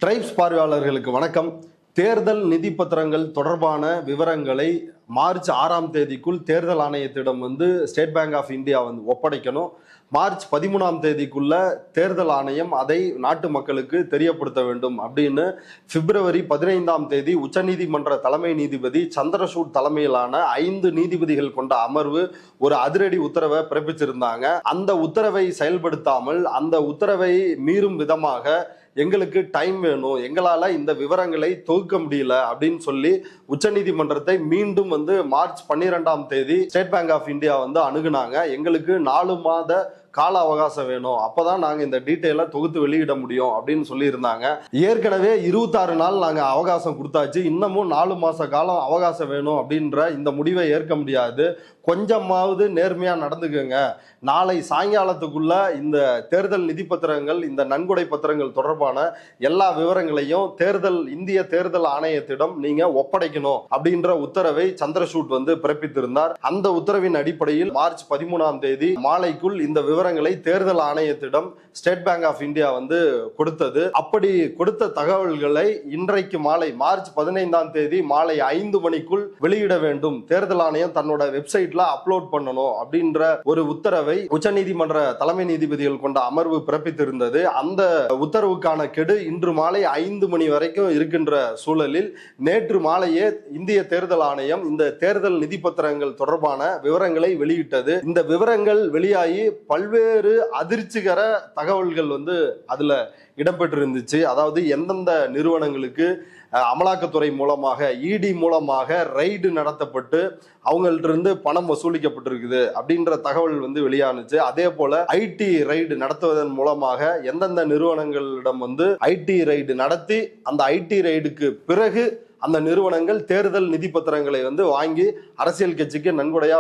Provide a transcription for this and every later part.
Tribes பார்வையாளர்களுக்கு வணக்கம். தேர்தல் நிதி பத்திரங்கள் தொடர்பான விவரங்களை மார்ச் 6ஆம் தேதிக்குள் தேர்தல் ஆணையத்திடம் ஸ்டேட் பேங்க் ஆஃப் இந்தியா ஒப்படைக்கணும். மார்ச் 13ஆம் தேதிக்குள்ள தேர்தல் ஆணையம் அதை நாட்டு மக்களுக்கு தெரியப்படுத்த வேண்டும் அப்படின்னு பிப்ரவரி 15ஆம் தேதி உச்சநீதிமன்ற தலைமை நீதிபதி சந்திரசூட் தலைமையிலான 5 நீதிபதிகள் கொண்ட அமர்வு ஒரு அதிரடி உத்தரவை பிறப்பிச்சிருந்தாங்க. அந்த உத்தரவை செயல்படுத்தாமல் அந்த உத்தரவை மீறும் விதமாக எங்களுக்கு டைம் வேணும், எங்களால இந்த விவரங்களை தொகுக்க முடியல அப்படின்னு சொல்லி உச்சநீதிமன்றத்தை மீண்டும் மார்ச் 12ஆம் தேதி ஸ்டேட் பேங்க் ஆஃப் இந்தியா அணுகுனாங்க. எங்களுக்கு 4 மாத கால அவகாசம் வேணும், அப்பதான் நாங்க இந்த டீட்டெயிலை தொகுத்து வெளியிட முடியும் அப்படின்னு சொல்லி இருந்தாங்க. ஏற்கனவே 26 நாள் நாங்க அவகாசம் கொடுத்தாச்சு, இன்னமும் 4 மாச காலம் அவகாசம் வேணும் அப்படின்ற இந்த முடிவை ஏற்க முடியாது. கொஞ்சமாவது நேர்மையா நடந்துக்கங்க. நாளை சாயங்காலத்துக்குள்ள இந்த தேர்தல் நிதி பத்திரங்கள், இந்த நன்கொடை பத்திரங்கள் தொடர்பான எல்லா விவரங்களையும் இந்திய தேர்தல் ஆணையத்திடம் நீங்க ஒப்படைக்கணும் அப்படின்ற உத்தரவை சந்திரசூட் பிறப்பித்திருந்தார். அந்த உத்தரவின் அடிப்படையில் மார்ச் 13ஆம் தேதி மாலைக்குள் இந்த விவரங்களை தேர்தல் ஆணையத்திடம் ஸ்டேட் பேங்க் ஆஃப் இந்தியா கொடுத்தது. அப்படி கொடுத்த தகவல்களை இன்றைக்கு மாலை மார்ச் 15ஆம் தேதி மாலை 5 மணிக்குள் வெளியிட வேண்டும், தேர்தல் ஆணையம் தன்னோட வெப்சைட்ல அப்லோட் பண்ணணும் அப்படின்ற ஒரு உத்தரவை உச்சநீதிமன்ற தலைமை நீதிபதிகள் கொண்ட அமர்வு பிறப்பித்திருந்தது. அந்த உத்தரவுக்கான கெடு இன்று மாலை 5 மணி வரைக்கும் இருக்கின்ற சூழலில் நேற்று மாலையே இந்திய தேர்தல் ஆணையம் இந்த தேர்தல் நிதி பத்திரங்கள் தொடர்பான விவரங்களை வெளியிட்டது. இந்த விவரங்கள் வெளியாகி பல்வேறு அதிர்ச்சிகர தகவல்கள் அதுல இடம்பெற்றிருந்துச்சு. அதாவது எந்தெந்த நிறுவனங்களுக்கு அமலாக்கத்துறை மூலமாக, இடி மூலமாக ரைடு நடத்தப்பட்டு அவங்கள்ட்ட இருந்து பணம் வசூலிக்கப்பட்டிருக்குது அப்படின்ற தகவல் வெளியானுச்சு. அதே போல ஐடி ரைடு நடத்துவதன் மூலமாக எந்தெந்த நிறுவனங்களிடம் ஐடி ரைடு நடத்தி அந்த ஐடி ரைடுக்கு பிறகு அந்த நிறுவனங்கள் தேர்தல் நிதி பத்திரங்களை வாங்கி அரசியல் கட்சிக்கு நன்கொடையா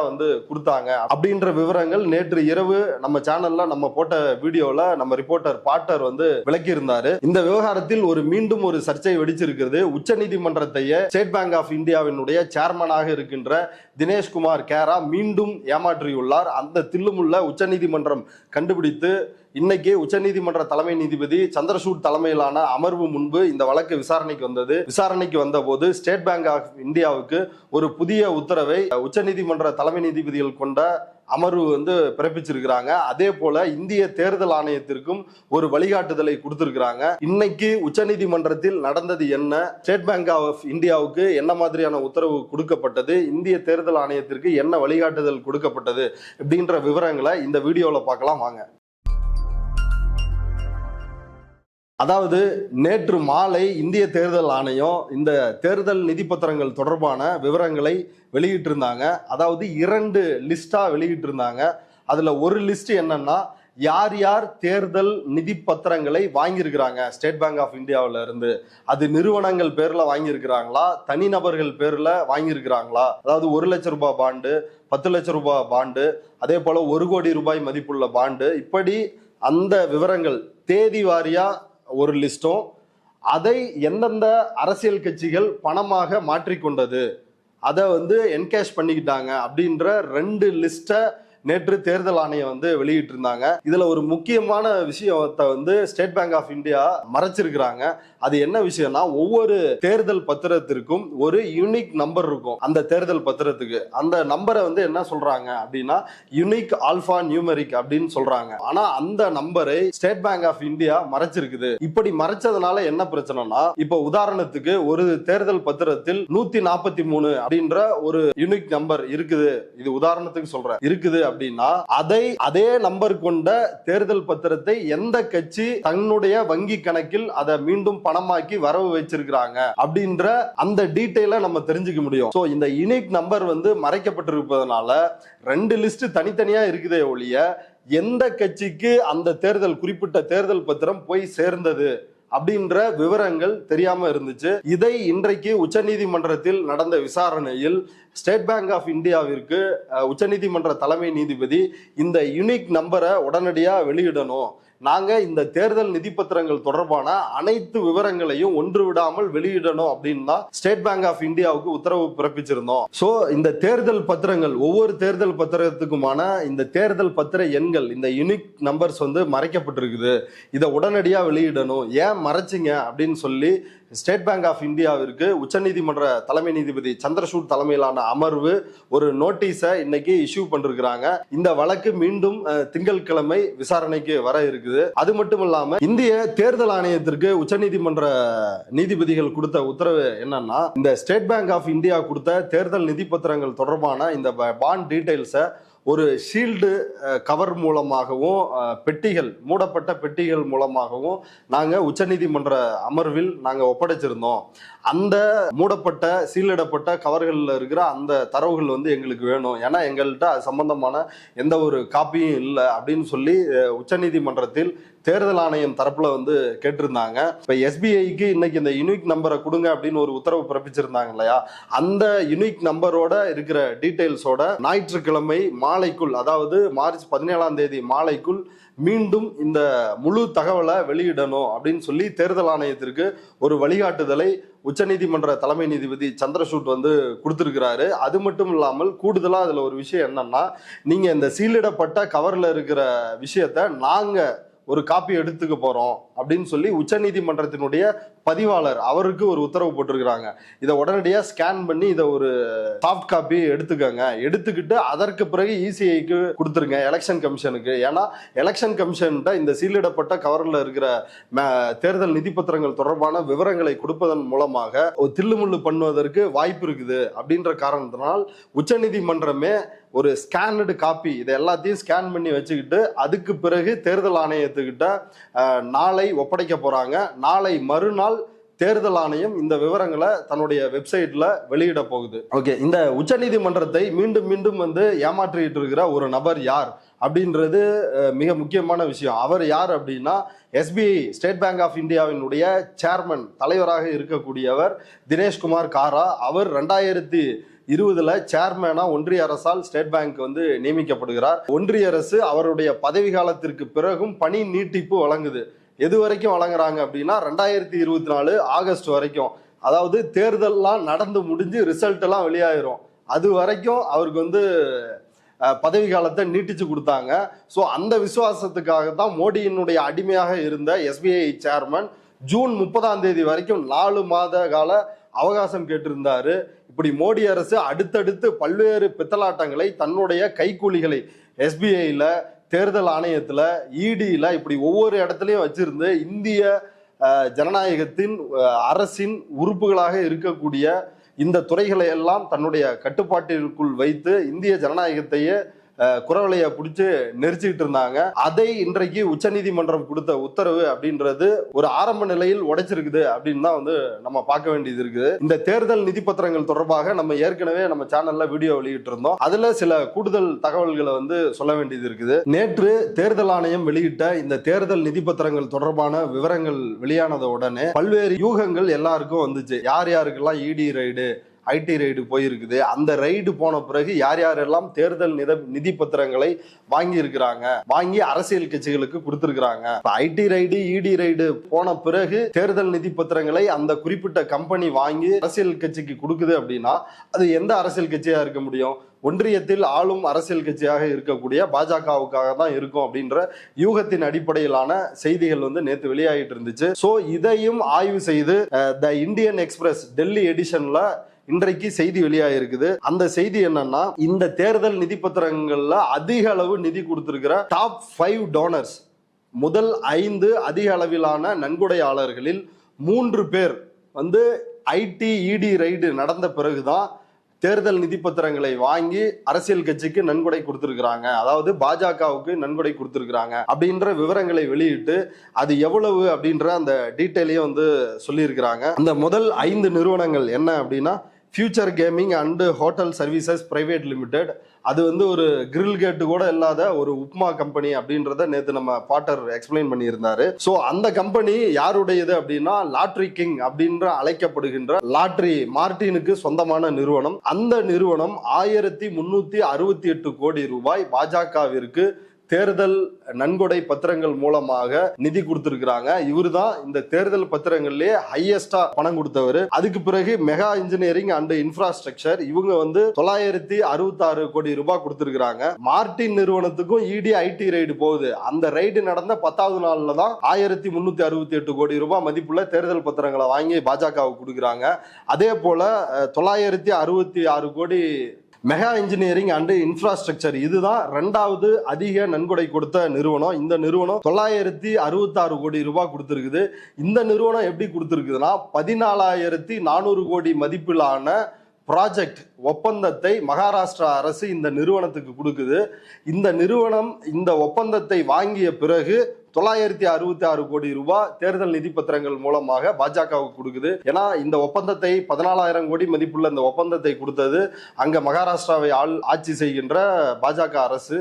கொடுத்தாங்க அப்படின்ற விவரங்கள் நேற்று இரவு நம்ம சேனல்ல நம்ம போட்ட வீடியோல நம்ம ரிப்போர்ட்டர் பாட்டர் விளக்கி இருந்தாரு. இந்த விவகாரத்தில் மீண்டும் ஒரு சர்ச்சை வெடிச்சிருக்கிறது. உச்ச நீதிமன்றத்தையே ஸ்டேட் பேங்க் ஆஃப் இந்தியாவினுடைய சேர்மனாக இருக்கின்ற தினேஷ்குமார் கேரா மீண்டும் ஏமாற்றியுள்ளார். அந்த தில்லுமுள்ள உச்ச நீதிமன்றம் கண்டுபிடித்து இன்னைக்கு உச்சநீதிமன்ற தலைமை நீதிபதி சந்திரசூட் தலைமையிலான அமர்வு முன்பு இந்த வழக்கு விசாரணைக்கு வந்தது. விசாரணைக்கு வந்த போது ஸ்டேட் பேங்க் ஆஃப் இந்தியாவுக்கு ஒரு புதிய உத்தரவை உச்சநீதிமன்ற தலைமை நீதிபதிகள் கொண்ட அமர்வு பிறப்பிச்சிருக்கிறாங்க. அதே போல இந்திய தேர்தல் ஆணையத்திற்கும் ஒரு வழிகாட்டுதலை கொடுத்திருக்கிறாங்க. இன்னைக்கு உச்சநீதிமன்றத்தில் நடந்தது என்ன, ஸ்டேட் பேங்க் ஆஃப் இந்தியாவுக்கு என்ன மாதிரியான உத்தரவு கொடுக்கப்பட்டது, இந்திய தேர்தல் ஆணையத்திற்கு என்ன வழிகாட்டுதல் கொடுக்கப்பட்டது அப்படின்ற விவரங்களை இந்த வீடியோல பார்க்கலாம் வாங்க. அதாவது நேற்று மாலை இந்திய தேர்தல் ஆணையம் இந்த தேர்தல் நிதி பத்திரங்கள் தொடர்பான விவரங்களை வெளியிட்டிருந்தாங்க. அதாவது 2 லிஸ்டா வெளியிட்டிருந்தாங்க. அதுல ஒரு லிஸ்ட் என்னன்னா, யார் யார் தேர்தல் நிதி பத்திரங்களை வாங்கியிருக்கிறாங்க ஸ்டேட் பேங்க் ஆஃப் இந்தியாவில இருந்து, அது நிறுவனங்கள் பேர்ல வாங்கியிருக்கிறாங்களா, தனிநபர்கள் பேர்ல வாங்கியிருக்கிறாங்களா, அதாவது 1 லட்சம் ரூபாய் பாண்டு, 10 லட்சம் ரூபாய் பாண்டு, அதே போல 1 கோடி ரூபாய் மதிப்புள்ள பாண்டு, இப்படி அந்த விவரங்கள் தேதி வாரியா ஒரு லிஸ்டும், அதை எந்தெந்த அரசியல் கட்சிகள் பணமாக மாற்றிக்கொண்டது, அதை என்கேஷ் பண்ணிக்கிட்டாங்க அப்படின்ற 2 லிஸ்ட நேற்று தேர்தல் ஆணையம் வெளியிட்டு இருந்தாங்க. இதுல ஒரு முக்கியமான விஷயத்தை ஸ்டேட் பேங்க் ஆஃப் இந்தியா மறைச்சிருக்கிறாங்க. அது என்ன விஷயம்னா, ஒவ்வொரு தேர்தல் பத்திரத்திற்கும் ஒரு யூனிக் நம்பர் இருக்கும். அந்த தேர்தல் பத்திரத்துக்கு அந்த நம்பரை என்ன சொல்றாங்க அப்படின்னா யூனிக் ஆல்பா நியூமெரிக் அப்படின்னு சொல்றாங்க. ஆனா அந்த நம்பரை ஸ்டேட் பேங்க் ஆஃப் இந்தியா மறைச்சிருக்குது. இப்படி மறைச்சதுனால என்ன பிரச்சனைனா, இப்ப உதாரணத்துக்கு ஒரு தேர்தல் பத்திரத்தில் 143 அப்படின்ற ஒரு யூனிக் நம்பர் இருக்குது, இது உதாரணத்துக்கு சொல்றேன், இருக்குது அப்படின்னா அதே நம்பர் கொண்ட தேர்தல் பத்திரத்தை எந்த கட்சி தன்னுடைய வங்கி கணக்கில் அதை மீண்டும் பணமாக்கி வரவு வச்சிருக்கிறாங்க அப்படின்ற அந்த டீடைலை நம்ம தெரிஞ்சுக்க முடியும். சோ இந்த யூனிக் நம்பர் மறைக்கப்பட்டிருப்பதனால 2 லிஸ்ட் தனித்தனியா இருக்குதே ஒழிய எந்த கட்சிக்கு அந்த குறிப்பிட்ட தேர்தல் பத்திரம் போய் சேர்ந்தது அப்படின்ற விவரங்கள் தெரியாம இருந்துச்சு. இதை இன்றைக்கு உச்சநீதிமன்றத்தில் நடந்த விசாரணையில் ஸ்டேட் பேங்க் ஆஃப் இந்தியாவிற்கு உச்சநீதிமன்ற தலைமை நீதிபதி இந்த யூனிக் நம்பரை உடனடியா வெளியிடணும், நாங்க இந்த தேர்தல் நிதி பத்திரங்கள் தொடர்பான அனைத்து விவரங்களையும் ஒன்று விடாமல் வெளியிடணும் அப்படின்னு தான் ஸ்டேட் பேங்க் ஆஃப் இந்தியாவுக்கு உத்தரவு பிறப்பிச்சிருந்தோம். சோ இந்த தேர்தல் பத்திரங்கள், ஒவ்வொரு தேர்தல் பத்திரத்துக்குமான இந்த தேர்தல் பத்திர எண்கள், இந்த யூனிக் நம்பர்ஸ் வந்து மறைக்கப்பட்டிருக்குது, இதை உடனடியா வெளியிடணும், ஏன் மறைச்சிங்க அப்படின்னு சொல்லி ஸ்டேட் பேங்க் ஆஃப் இந்தியாவிற்கு உச்சநீதிமன்ற தலைமை நீதிபதி சந்திரசூட் தலைமையிலான அமர்வு ஒரு நோட்டீஸை இன்னைக்கு இஷ்யூ பண்ணிருக்கிறாங்க. இந்த வழக்கு மீண்டும் திங்கட்கிழமை விசாரணைக்கு வர இருக்குது. அது மட்டும் இல்லாம இந்திய தேர்தல் ஆணையத்திற்கு உச்சநீதிமன்ற நீதிபதிகள் கொடுத்த உத்தரவு என்னன்னா, இந்த ஸ்டேட் பேங்க் ஆஃப் இந்தியா கொடுத்த தேர்தல் நிதி பத்திரங்கள் தொடர்பான இந்த பாண்ட் டீடைல்ஸை ஒரு ஷீல்டு கவர் மூலமாகவும் பெட்டிகள், மூடப்பட்ட பெட்டிகள் மூலமாகவும் நாங்கள் உச்சநீதிமன்ற அமர்வில் நாங்கள் ஒப்படைச்சிருந்தோம். அந்த மூடப்பட்ட சீலிடப்பட்ட கவர்களில் இருக்கிற அந்த தரவுகள் வந்து எங்களுக்கு வேணும், ஏன்னா எங்கள்கிட்ட அது சம்பந்தமான எந்த ஒரு காப்பியும் இல்லை அப்படின்னு சொல்லி உச்சநீதிமன்றத்தில் தேர்தல் ஆணையம் தரப்புல வந்து கேட்டிருந்தாங்க. இப்ப எஸ்பிஐக்கு இன்னைக்கு இந்த யூனிக் நம்பரை கொடுங்க அப்படின்னு ஒரு உத்தரவு பிறப்பிச்சிருந்தாங்க இல்லையா, அந்த யூனிக் நம்பரோட இருக்கிற டீடைல்ஸோட ஞாயிற்றுக்கிழமை மாலைக்குள், அதாவது மார்ச் 17 மாலைக்குள் மீண்டும் இந்த முழு தகவலை வெளியிடணும் அப்படின்னு சொல்லி தேர்தல் ஆணையத்திற்கு ஒரு வழிகாட்டுதலை உச்சநீதிமன்ற தலைமை நீதிபதி சந்திரசூட் வந்து கொடுத்திருக்கிறாரு. அது மட்டும் இல்லாமல் கூடுதலா அதுல ஒரு விஷயம் என்னன்னா, நீங்க இந்த சீலிடப்பட்ட கவர்ல இருக்கிற விஷயத்த நாங்க ஒரு காப்பி எடுத்துக்க போறோம் அப்படின்னு சொல்லி உச்சநீதிமன்றத்தினுடைய பதிவாளர் அவருக்கு ஒரு உத்தரவு போட்டிருக்கிறாங்க. இதை உடனடியாக ஸ்கேன் பண்ணி இதை ஒரு சாஃப்ட் காப்பி எடுத்துக்கோங்க, எடுத்துக்கிட்டு அதற்கு பிறகு இசிஐக்கு கொடுத்துருங்க, எலெக்ஷன் கமிஷனுக்கு. ஏன்னா எலெக்ஷன் கமிஷன்கிட்ட இந்த சீலிடப்பட்ட கவரில் இருக்கிற தேர்தல் நிதி பத்திரங்கள் தொடர்பான விவரங்களை கொடுப்பதன் மூலமாக ஒரு தில்லுமுள்ளு பண்ணுவதற்கு வாய்ப்பு இருக்குது. அப்படின்ற காரணத்தினால் உச்சநீதிமன்றமே ஒரு ஸ்கேனடு காப்பி இதை எல்லாத்தையும் ஸ்கேன் பண்ணி வச்சுக்கிட்டு அதுக்கு பிறகு தேர்தல் ஆணையத்துக்கிட்ட நாளை ஒப்படைக்க போறாங்க. நாளை மறுநாள் தேர்தல் ஆணையம் இந்த விவரங்களை தன்னுடைய வெப்சைட்ல வெளியிட போகுது. ஓகே, இந்த உச்சநீதிமன்றத்தை மீண்டும் மீண்டும் வந்து ஏமாற்றிட்டு இருக்கிற ஒரு நபர் யார் அப்படின்றது மிக முக்கியமான விஷயம். அவர் யார் அப்படின்னா, எஸ்பிஐ ஸ்டேட் பேங்க் ஆஃப் இந்தியாவினுடைய சேர்மன், தலைவராக இருக்கக்கூடியவர் தினேஷ்குமார் காரா. அவர் 2020 சேர்மேனா ஒன்றிய அரசால் ஸ்டேட் பேங்க் வந்து நியமிக்கப்படுகிறார். ஒன்றிய அரசு அவருடைய பதவி காலத்திற்கு பிறகும் பணி நீட்டிப்பு வழங்குது. எது வரைக்கும் வழங்குறாங்க அப்படின்னா 2024 ஆகஸ்ட் வரைக்கும், அதாவது தேர்தல்லாம் நடந்து முடிஞ்சு ரிசல்ட் எல்லாம் வெளியாயிரும், அது வரைக்கும் அவருக்கு வந்து பதவி காலத்தை நீட்டிச்சு கொடுத்தாங்க. ஸோ அந்த விசுவாசத்துக்காக தான் மோடியினுடைய அடிமையாக இருந்த எஸ்பிஐ சேர்மன் ஜூன் 30 வரைக்கும் 4 மாத கால அவகாசம் கேட்டிருந்தாரு. இப்படி மோடி அரசு அடுத்தடுத்து பல்வேறு பித்தலாட்டங்களை, தன்னுடைய கைக்கூலிகளை எஸ்பிஐல, தேர்தல் ஆணையத்துல, இடியில, இப்படி ஒவ்வொரு இடத்துலையும் வச்சிருந்து இந்திய ஜனநாயகத்தின் அரசின் உறுப்புகளாக இருக்கக்கூடிய இந்த துறைகளை எல்லாம் தன்னுடைய கட்டுப்பாட்டிற்குள் வைத்து இந்திய ஜனநாயகத்தையே குரவலைய பிடிச்சு நெரிச்சுக்கிட்டு இருந்தாங்க. அதை இன்றைக்கு உச்சநீதிமன்றம் கொடுத்த உத்தரவு அப்படின்றது ஒரு ஆரம்ப நிலையில் உடைச்சிருக்குது அப்படின்னு தான் வந்து நம்ம பார்க்க வேண்டியது இருக்குது. இந்த தேர்தல் நிதி பத்திரங்கள் தொடர்பாக நம்ம ஏற்கனவே நம்ம சேனல்ல வீடியோ வெளியிட்டு இருந்தோம். அதுல சில கூடுதல் தகவல்களை வந்து சொல்ல வேண்டியது இருக்குது. நேற்று தேர்தல் ஆணையம் வெளியிட்ட இந்த தேர்தல் நிதி பத்திரங்கள் தொடர்பான விவரங்கள் வெளியானத உடனே பல்வேறு யூகங்கள் எல்லாருக்கும் வந்துச்சு. யார் யாருக்கெல்லாம் இடி ரைடு, ஐடி ரைடு போயிருக்குது, அந்த ரைடு போன பிறகு யார் யாரெல்லாம் தேர்தல் நிதி பத்திரங்களை வாங்கி இருக்கிறாங்க, வாங்கி அரசியல் கட்சிகளுக்கு கொடுத்திருக்கிறாங்க. ஐடி ரைடு, இடி ரைடு போன பிறகு தேர்தல் நிதி பத்திரங்களை அந்த குறிப்பிட்ட கம்பெனி வாங்கி அரசியல் கட்சிக்கு கொடுக்குது அப்படின்னா அது எந்த அரசியல் கட்சியா இருக்க முடியும்? ஒன்றியத்தில் ஆளும் அரசியல் கட்சியாக இருக்கக்கூடிய பாஜகவுக்காக தான் இருக்கும் அப்படின்ற யூகத்தின் அடிப்படையிலான செய்திகள் வந்து நேற்று வெளியாகிட்டு இருந்துச்சு. சோ இதையும் ஆய்வு செய்து த இந்தியன் எக்ஸ்பிரஸ் டெல்லி எடிஷன்ல இன்றைக்கு செய்தி வெளியாகிருக்குது. அந்த செய்தி என்னன்னா, இந்த தேர்தல் நிதி பத்திரங்கள்ல அதிக அளவு நிதி கொடுத்திருக்கிற டாப் 5 டோனர்ஸ், முதல் 5 அதிக அளவிலான நன்கொடையாளர்களில் 3 பேர் வந்து ஐடி இடி ரைடு நடந்த பிறகுதான் தேர்தல் நிதி பத்திரங்களை வாங்கி அரசியல் கட்சிக்கு நன்கொடை கொடுத்திருக்கிறாங்க, அதாவது பாஜகவுக்கு நன்கொடை கொடுத்திருக்கிறாங்க அப்படின்ற விவரங்களை வெளியிட்டு அது எவ்வளவு அப்படின்ற அந்த டீட்டெயிலையும் வந்து சொல்லியிருக்கிறாங்க. அந்த முதல் 5 நிறுவனங்கள் என்ன அப்படின்னா, future gaming and hotel services private limited. அது வந்து ஒரு கிரில் கேட்டு கூட இல்லாத ஒரு உப்மா கம்பெனி அப்படின்றத நேற்று நம்ம பாட்டர் எக்ஸ்பிளைன் பண்ணியிருந்தாரு. ஸோ அந்த கம்பெனி யாருடையது அப்படின்னா, லாட்ரி கிங் அப்படின்ற அழைக்கப்படுகின்ற லாட்ரி மார்டினுக்கு சொந்தமான நிறுவனம். அந்த நிறுவனம் 1368 கோடி ரூபாய் பாஜகவிற்கு தேர்தல் நன்கொடை பத்திரங்கள் மூலமாக நிதி கொடுத்திருக்கிறாங்க. இவரு தான் இந்த தேர்தல் பத்திரங்கள்லயே ஹையஸ்டா பணம் கொடுத்தவர். அதுக்கு பிறகு மெகா இன்ஜினியரிங் அண்ட் இன்ஃப்ராஸ்ட்ரக்சர் இவங்க வந்து 966 கோடி ரூபாய் கொடுத்திருக்கிறாங்க. மார்டின் நிறுவனத்துக்கும் இடி ஐடி ரைடு போகுது. அந்த ரைடு நடந்த 10வது நாள்ல தான் 1368 கோடி ரூபாய் மதிப்புள்ள தேர்தல் பத்திரங்களை வாங்கி பாஜகவுக்கு கொடுக்குறாங்க. அதே போல 966 கோடி மெகா இன்ஜினியரிங் அண்ட் இன்ஃப்ராஸ்ட்ரக்சர் இதுதான் 2வது அதிக நன்கொடை கொடுத்த நிறுவனம். இந்த நிறுவனம் 966 கோடி ரூபாய் கொடுத்திருக்குது. இந்த நிறுவனம் எப்படி கொடுத்திருக்குதுன்னா 14,400 கோடி மதிப்பிலான ப்ராஜெக்ட் ஒப்பந்தத்தை மகாராஷ்டிரா அரசு இந்த நிறுவனத்துக்கு கொடுக்குது. இந்த நிறுவனம் இந்த ஒப்பந்தத்தை வாங்கிய பிறகு 966 கோடி ரூபாய் தேர்தல் நிதி பத்திரங்கள் மூலமாக பாஜகவுக்கு கொடுக்குது. ஏன்னா இந்த ஒப்பந்தத்தை 14,000 கோடி மதிப்புள்ள இந்த ஒப்பந்தத்தை கொடுத்தது அங்க மகாராஷ்டிராவை ஆட்சி செய்கின்ற பாஜக அரசு.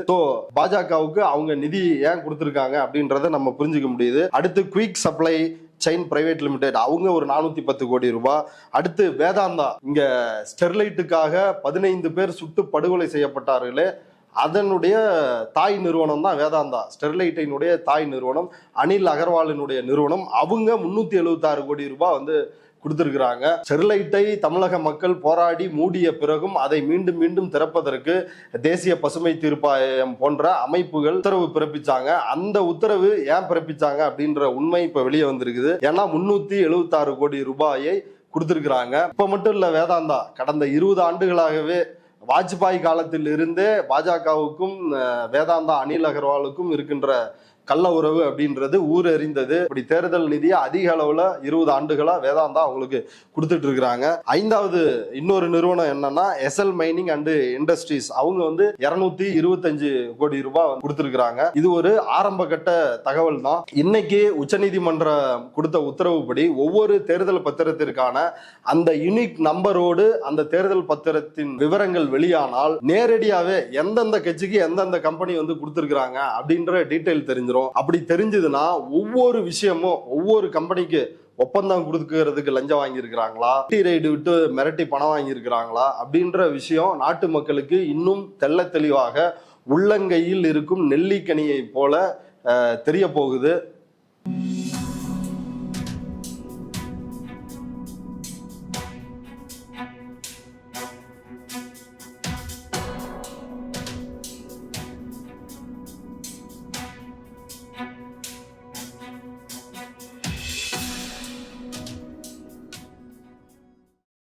பாஜகவுக்கு அவங்க நிதி ஏன் கொடுத்திருக்காங்க அப்படின்றத நம்ம புரிஞ்சுக்க முடியுது. அடுத்து quick supply chain private limited அவங்க ஒரு 410 கோடி ரூபாய். அடுத்து வேதாந்தா இங்க ஸ்டெர்லைட்டுக்காக 15 பேர் சுட்டு படுகொலை செய்யப்பட்டார்களே அதனுடைய தாய் நிறுவனம் தான் வேதாந்தா. ஸ்டெர்லைட்டினுடைய தாய் நிறுவனம் அனில் அகர்வாலினுடைய நிறுவனம். அவங்க 376 கோடி ரூபாய் வந்து கொடுத்திருக்கிறாங்க. ஸ்டெர்லைட்டை தமிழக மக்கள் போராடி மூடிய பிறகும் அதை மீண்டும் மீண்டும் திறப்பதற்கு தேசிய பசுமை தீர்ப்பாயம் போன்ற அமைப்புகள் உத்தரவு பிறப்பிச்சாங்க. அந்த உத்தரவு ஏன் பிறப்பிச்சாங்க அப்படின்ற உண்மை இப்ப வெளியே வந்திருக்குது. ஏன்னா 376 கோடி ரூபாயை கொடுத்திருக்கிறாங்க. இப்ப மட்டும் இல்ல, வேதாந்தா கடந்த 20 ஆண்டுகளாகவே வாஜ்பாய் காலத்தில் இருந்தே பாஜகவுக்கும் வேதாந்தா அனில் அகர்வாலுக்கும் இருக்கின்ற கள்ள உறவு அப்படின்றது ஊர் அறிந்தது. இப்படி தேர்தல் நிதியை அதிக அளவுல 20 ஆண்டுகளா வேதாந்தா அவங்களுக்கு கொடுத்துட்டு இருக்கிறாங்க. 5வது இன்னொரு நிறுவனம் என்னன்னா எஸ்எல் மைனிங் அண்ட் இண்டஸ்ட்ரீஸ் அவங்க வந்து 225 கோடி ரூபாய் கொடுத்திருக்கிறாங்க. இது ஒரு ஆரம்ப கட்ட தகவல் தான். இன்னைக்கு உச்சநீதிமன்றம் கொடுத்த உத்தரவுப்படி ஒவ்வொரு தேர்தல் பத்திரத்திற்கான அந்த யூனிக் நம்பரோடு அந்த தேர்தல் பத்திரத்தின் விவரங்கள் வெளியானால் நேரடியாவே எந்தெந்த கட்சிக்கு எந்தெந்த கம்பெனி வந்து கொடுத்திருக்கிறாங்க அப்படின்ற டீடைல் தெரிஞ்சிடும். அப்படி தெரிஞ்சதுன்னா ஒவ்வொரு விஷயமும் ஒவ்வொரு கம்பெனிக்கு ஒப்பந்தம் கொடுக்கறதுக்கு லஞ்சம் வாங்கியிருக்கிறாங்களா, ரைடு விட்டு மிரட்டி பணம் வாங்கியிருக்கிறாங்களா அப்படின்ற விஷயம் நாட்டு மக்களுக்கு இன்னும் தெள்ள தெளிவாக உள்ளங்கையில் இருக்கும் நெல்லிக்கனியை போல தெரிய போகுது.